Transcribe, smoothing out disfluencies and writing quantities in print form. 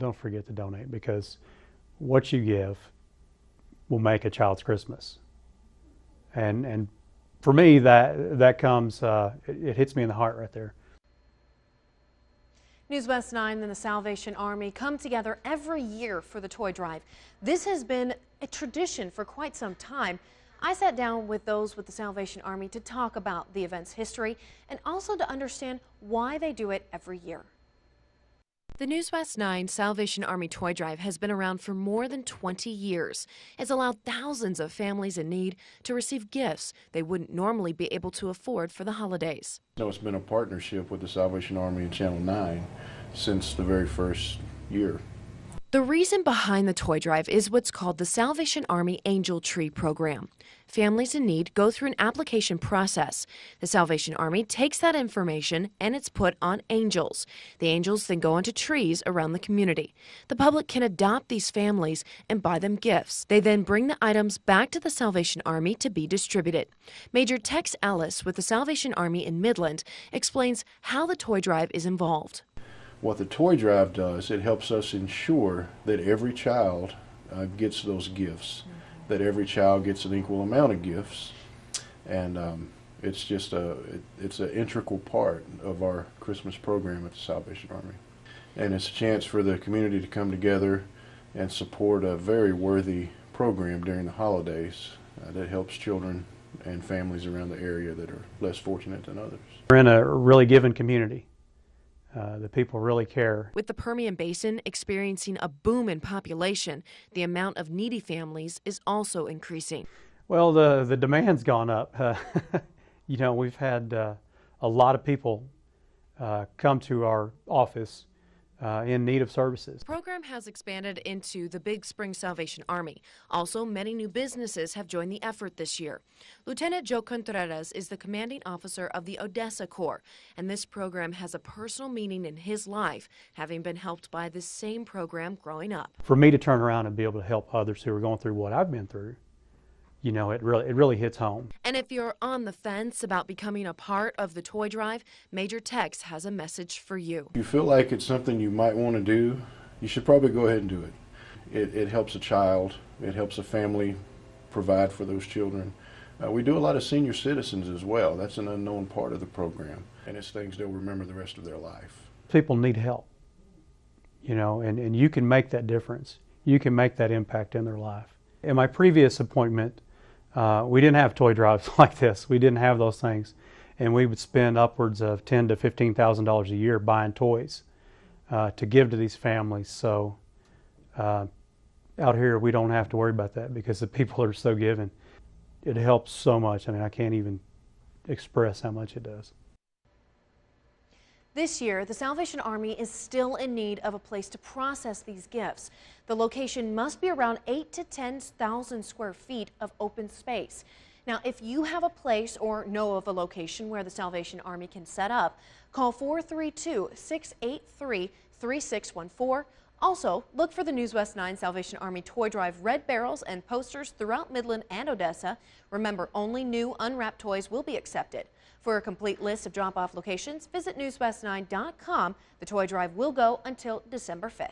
Don't forget to donate, because what you give will make a child's Christmas. And for me, that comes, it hits me in the heart right there. Newswest 9 and the Salvation Army come together every year for the toy drive. This has been a tradition for quite some time. I sat down with those with the Salvation Army to talk about the event's history and also to understand why they do it every year. The Newswest 9 Salvation Army Toy Drive has been around for more than 20 years. It's allowed thousands of families in need to receive gifts they wouldn't normally be able to afford for the holidays. So it's been a partnership with the Salvation Army and Channel 9 since the very first year. The reason behind the toy drive is what's called the Salvation Army Angel Tree Program. Families in need go through an application process. The Salvation Army takes that information and it's put on angels. The angels then go onto trees around the community. The public can adopt these families and buy them gifts. They then bring the items back to the Salvation Army to be distributed. Major Tex Ellis with the Salvation Army in Midland explains how the toy drive is involved. What the toy drive does, it helps us ensure that every child gets those gifts, that every child gets an equal amount of gifts, and it's just it's an integral part of our Christmas program at the Salvation Army. And it's a chance for the community to come together and support a very worthy program during the holidays that helps children and families around the area that are less fortunate than others. We're in a really giving community. The people really care. With the Permian Basin experiencing a boom in population, the amount of needy families is also increasing. Well, the demand's gone up. You know, we've had a lot of people come to our office in need of services. The program has expanded into the Big Spring Salvation Army. Also, many new businesses have joined the effort this year. Lieutenant Joe Contreras is the commanding officer of the Odessa Corps, and this program has a personal meaning in his life, having been helped by this same program growing up. For me to turn around and be able to help others who are going through what I've been through, you know, it really hits home. And if you're on the fence about becoming a part of the toy drive, Major Tex has a message for you. If you feel like it's something you might want to do, you should probably go ahead and do it. It helps a child, it helps a family provide for those children. We do a lot of senior citizens as well. That's an unknown part of the program, and it's things they'll remember the rest of their life. People need help, you know, and you can make that difference. You can make that impact in their life. In my previous appointment, we didn't have toy drives like this. We didn't have those things, and we would spend upwards of $10,000 to $15,000 a year buying toys to give to these families. So out here, we don't have to worry about that because the people are so giving. It helps so much. I mean, I can't even express how much it does. This year, the Salvation Army is still in need of a place to process these gifts. The location must be around 8,000 to 10,000 square feet of open space. Now, if you have a place or know of a location where the Salvation Army can set up, call 432-683-3614. Also, look for the Newswest 9 Salvation Army Toy Drive red barrels and posters throughout Midland and Odessa. Remember, only new unwrapped toys will be accepted. For a complete list of drop-off locations, visit newswest9.com. The toy drive will go until December 5th.